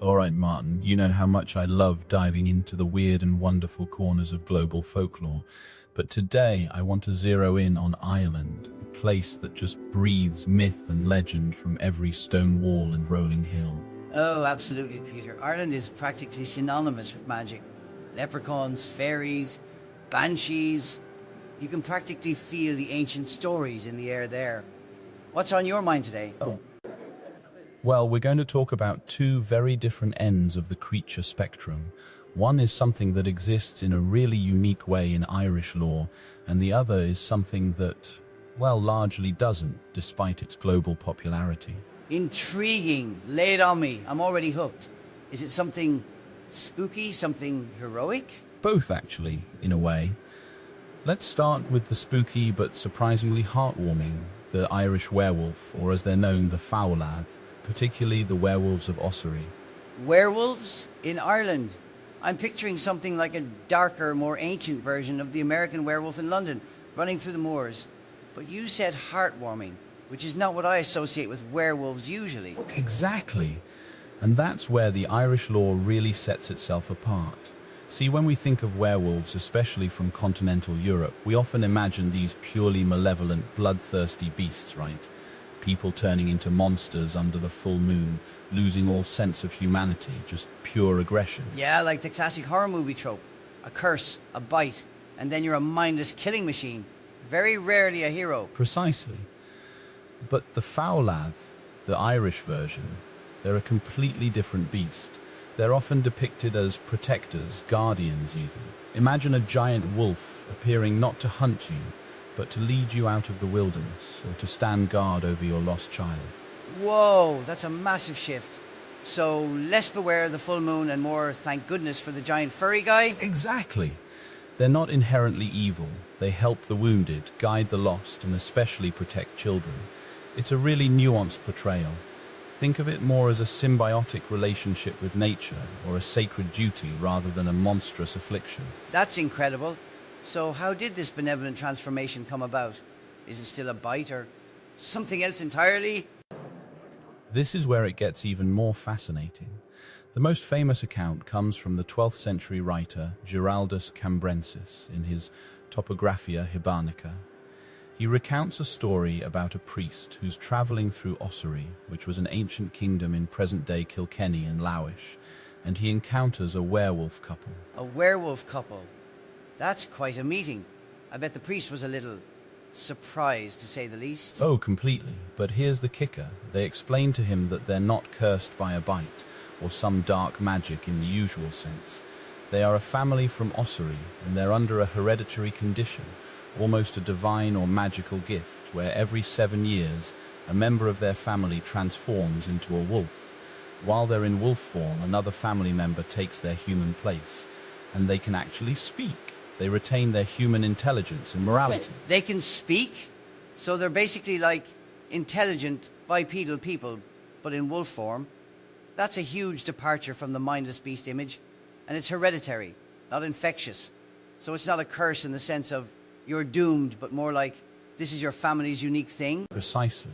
All right, Martin, you know how much I love diving into the weird and wonderful corners of global folklore. But today I want to zero in on Ireland, a place that just breathes myth and legend from every stone wall and rolling hill. Oh, absolutely, Peter. Ireland is practically synonymous with magic. Leprechauns, fairies, banshees. You can practically feel the ancient stories in the air there. What's on your mind today? Well, we're going to talk about two very different ends of the creature spectrum. One is something that exists in a really unique way in Irish lore, and the other is something that, well, largely doesn't, despite its global popularity. Intriguing. Lay it on me. I'm already hooked. Is it something spooky, something heroic? Both, actually, in a way. Let's start with the spooky but surprisingly heartwarming, the Irish werewolf, or as they're known, the Fowlad, particularly the werewolves of Ossory. Werewolves in Ireland. I'm picturing something like a darker, more ancient version of the American werewolf in London, running through the moors. But you said heartwarming, which is not what I associate with werewolves usually. Exactly. And that's where the Irish lore really sets itself apart. See, when we think of werewolves, especially from continental Europe, we often imagine these purely malevolent, bloodthirsty beasts, right? People turning into monsters under the full moon, losing all sense of humanity, just pure aggression. Yeah, like the classic horror movie trope. A curse, a bite, and then you're a mindless killing machine. Very rarely a hero. Precisely. But the Fowlad, the Irish version, they're a completely different beast. They're often depicted as protectors, guardians even. Imagine a giant wolf appearing not to hunt you, but to lead you out of the wilderness, or to stand guard over your lost child. Whoa, that's a massive shift. So less beware of the full moon and more thank goodness for the giant furry guy? Exactly. They're not inherently evil. They help the wounded, guide the lost, and especially protect children. It's a really nuanced portrayal. Think of it more as a symbiotic relationship with nature, or a sacred duty rather than a monstrous affliction. That's incredible. So how did this benevolent transformation come about? Is it still a bite or something else entirely? This is where it gets even more fascinating. The most famous account comes from the 12th century writer Giraldus Cambrensis in his Topographia Hibernica. He recounts a story about a priest who's travelling through Ossory, which was an ancient kingdom in present-day Kilkenny and Lowish, and he encounters a werewolf couple. A werewolf couple? That's quite a meeting. I bet the priest was a little surprised, to say the least. Oh, completely. But here's the kicker. They explain to him that they're not cursed by a bite, or some dark magic in the usual sense. They are a family from Ossory, and they're under a hereditary condition, almost a divine or magical gift, where every 7 years, a member of their family transforms into a wolf. While they're in wolf form, another family member takes their human place, and they can actually speak. They retain their human intelligence and morality. Wait, they can speak? So they're basically like intelligent, bipedal people, but in wolf form? That's a huge departure from the mindless beast image. And it's hereditary, not infectious. So it's not a curse in the sense of you're doomed, but more like this is your family's unique thing? Precisely.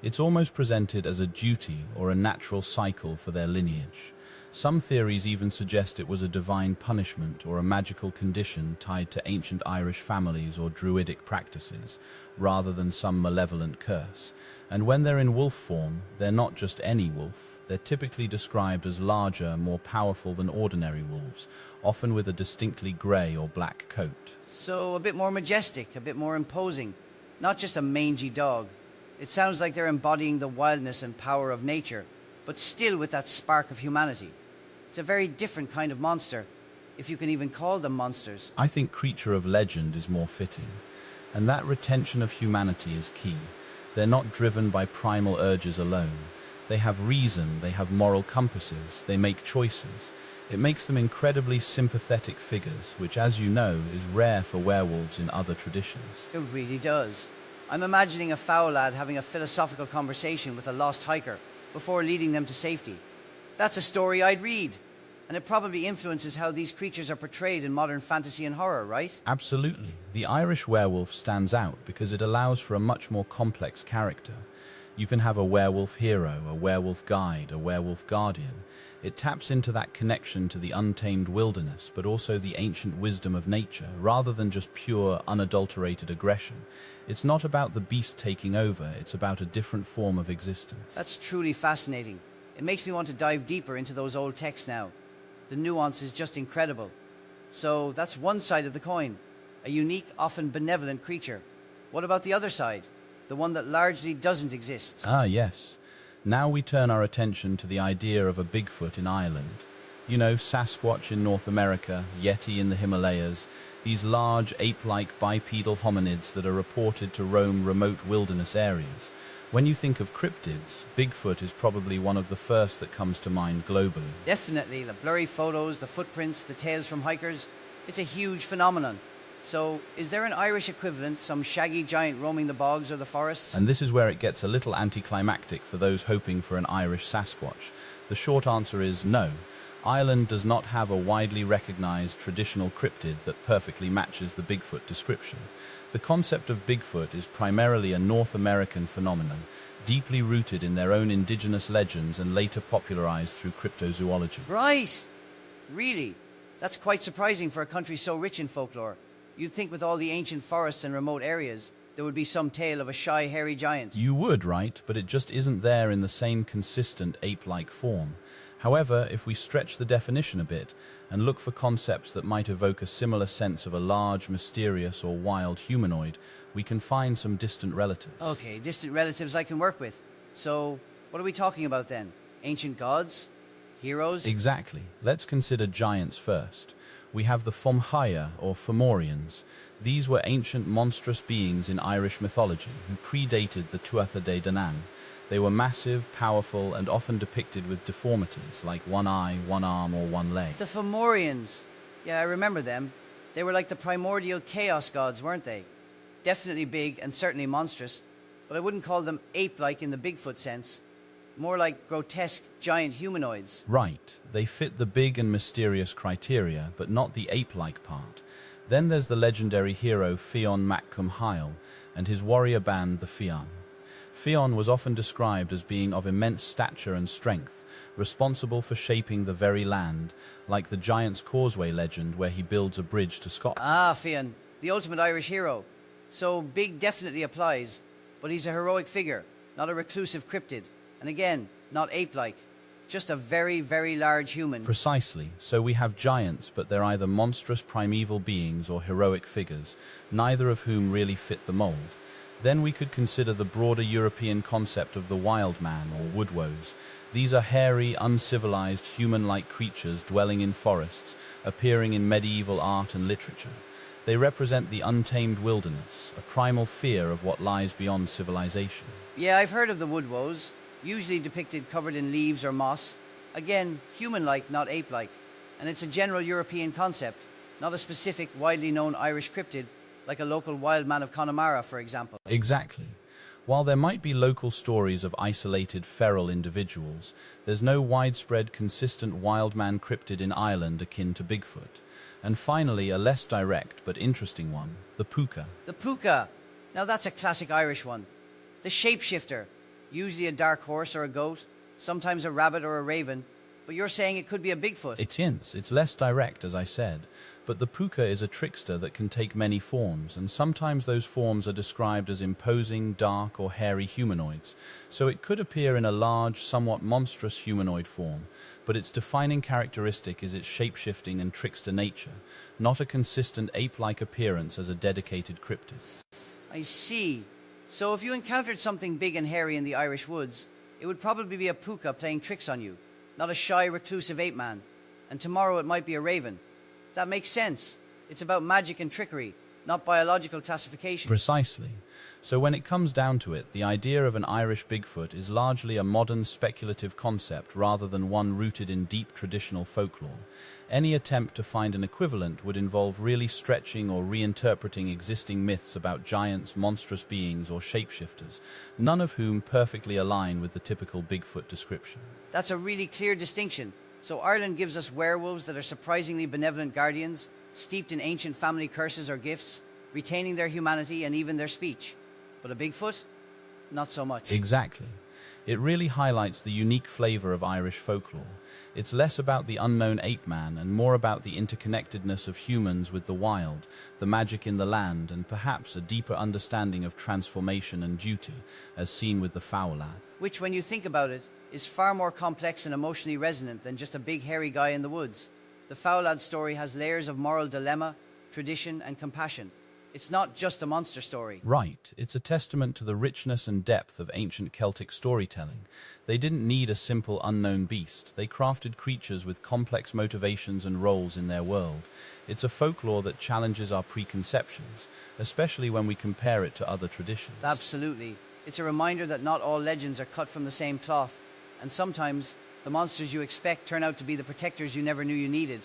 It's almost presented as a duty or a natural cycle for their lineage. Some theories even suggest it was a divine punishment or a magical condition tied to ancient Irish families or druidic practices, rather than some malevolent curse. And when they're in wolf form, they're not just any wolf. They're typically described as larger, more powerful than ordinary wolves, often with a distinctly grey or black coat. So a bit more majestic, a bit more imposing. Not just a mangy dog. It sounds like they're embodying the wildness and power of nature, but still with that spark of humanity. It's a very different kind of monster, if you can even call them monsters. I think creature of legend is more fitting, and that retention of humanity is key. They're not driven by primal urges alone. They have reason, they have moral compasses, they make choices. It makes them incredibly sympathetic figures, which, as you know, is rare for werewolves in other traditions. It really does. I'm imagining a foul lad having a philosophical conversation with a lost hiker before leading them to safety. That's a story I'd read. And it probably influences how these creatures are portrayed in modern fantasy and horror, right? Absolutely. The Irish werewolf stands out because it allows for a much more complex character. You can have a werewolf hero, a werewolf guide, a werewolf guardian. It taps into that connection to the untamed wilderness, but also the ancient wisdom of nature, rather than just pure, unadulterated aggression. It's not about the beast taking over, it's about a different form of existence. That's truly fascinating. It makes me want to dive deeper into those old texts now. The nuance is just incredible. So that's one side of the coin, a unique, often benevolent creature. What about the other side? The one that largely doesn't exist? Ah, yes. Now we turn our attention to the idea of a Bigfoot in Ireland. You know, Sasquatch in North America, Yeti in the Himalayas, these large ape-like bipedal hominids that are reported to roam remote wilderness areas. When you think of cryptids, Bigfoot is probably one of the first that comes to mind globally. Definitely. The blurry photos, the footprints, the tales from hikers. It's a huge phenomenon. So, is there an Irish equivalent, some shaggy giant roaming the bogs or the forests? And this is where it gets a little anticlimactic for those hoping for an Irish Sasquatch. The short answer is no. Ireland does not have a widely recognized traditional cryptid that perfectly matches the Bigfoot description. The concept of Bigfoot is primarily a North American phenomenon, deeply rooted in their own indigenous legends and later popularized through cryptozoology. Right! Really? That's quite surprising for a country so rich in folklore. You'd think with all the ancient forests and remote areas, there would be some tale of a shy, hairy giant. You would, right? But it just isn't there in the same consistent ape-like form. However, if we stretch the definition a bit and look for concepts that might evoke a similar sense of a large, mysterious or wild humanoid, we can find some distant relatives. Okay, distant relatives I can work with. So, what are we talking about then? Ancient gods? Heroes? Exactly. Let's consider giants first. We have the Fomhaia, or Fomorians. These were ancient monstrous beings in Irish mythology who predated the Tuatha De Danann. They were massive, powerful, and often depicted with deformities, like one eye, one arm, or one leg. The Fomorians. Yeah, I remember them. They were like the primordial chaos gods, weren't they? Definitely big and certainly monstrous, but I wouldn't call them ape-like in the Bigfoot sense. More like grotesque, giant humanoids. Right. They fit the big and mysterious criteria, but not the ape-like part. Then there's the legendary hero Fionn Mac Cumhail and his warrior band, the Fionn. Fionn was often described as being of immense stature and strength, responsible for shaping the very land, like the Giant's Causeway legend where he builds a bridge to Scotland. Ah, Fionn, the ultimate Irish hero. So big definitely applies, but he's a heroic figure, not a reclusive cryptid. And again, not ape-like. Just a very, very large human. Precisely. So we have giants, but they're either monstrous primeval beings or heroic figures, neither of whom really fit the mold. Then we could consider the broader European concept of the wild man, or woodwoes. These are hairy, uncivilized, human-like creatures dwelling in forests, appearing in medieval art and literature. They represent the untamed wilderness, a primal fear of what lies beyond civilization. Yeah, I've heard of the woodwoes. Usually depicted covered in leaves or moss. Again, human-like, not ape-like. And it's a general European concept, not a specific, widely known Irish cryptid, like a local wild man of Connemara, for example. Exactly. While there might be local stories of isolated feral individuals, there's no widespread, consistent wild man cryptid in Ireland akin to Bigfoot. And finally, a less direct but interesting one, the puka. The puka. Now that's a classic Irish one. The shapeshifter. Usually a dark horse or a goat, sometimes a rabbit or a raven, but you're saying it could be a Bigfoot. It's hints. It's less direct, as I said. But the puka is a trickster that can take many forms, and sometimes those forms are described as imposing, dark, or hairy humanoids. So it could appear in a large, somewhat monstrous humanoid form, but its defining characteristic is its shape-shifting and trickster nature, not a consistent ape-like appearance as a dedicated cryptid. I see. So if you encountered something big and hairy in the Irish woods, it would probably be a puka playing tricks on you, not a shy, reclusive ape man. And tomorrow it might be a raven. That makes sense. It's about magic and trickery, not biological classification. Precisely. So when it comes down to it, the idea of an Irish Bigfoot is largely a modern speculative concept rather than one rooted in deep traditional folklore. Any attempt to find an equivalent would involve really stretching or reinterpreting existing myths about giants, monstrous beings, or shapeshifters, none of whom perfectly align with the typical Bigfoot description. That's a really clear distinction. So Ireland gives us werewolves that are surprisingly benevolent guardians, steeped in ancient family curses or gifts, retaining their humanity and even their speech. But a Bigfoot? not so much. Exactly. It really highlights the unique flavor of Irish folklore. It's less about the unknown ape man and more about the interconnectedness of humans with the wild, the magic in the land, and perhaps a deeper understanding of transformation and duty, as seen with the Fowlath. Which, when you think about it, is far more complex and emotionally resonant than just a big hairy guy in the woods. The Fowlad story has layers of moral dilemma, tradition, and compassion. It's not just a monster story. Right, it's a testament to the richness and depth of ancient Celtic storytelling. They didn't need a simple unknown beast. They crafted creatures with complex motivations and roles in their world. It's a folklore that challenges our preconceptions, especially when we compare it to other traditions. Absolutely. It's a reminder that not all legends are cut from the same cloth, and sometimes the monsters you expect turn out to be the protectors you never knew you needed.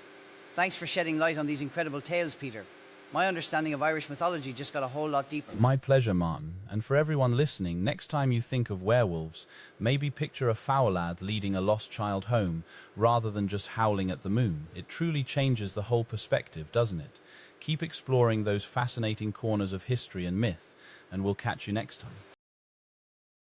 Thanks for shedding light on these incredible tales, Peter. My understanding of Irish mythology just got a whole lot deeper. My pleasure, Martin. And for everyone listening, next time you think of werewolves, maybe picture a Fowlad leading a lost child home, rather than just howling at the moon. It truly changes the whole perspective, doesn't it? Keep exploring those fascinating corners of history and myth, and we'll catch you next time.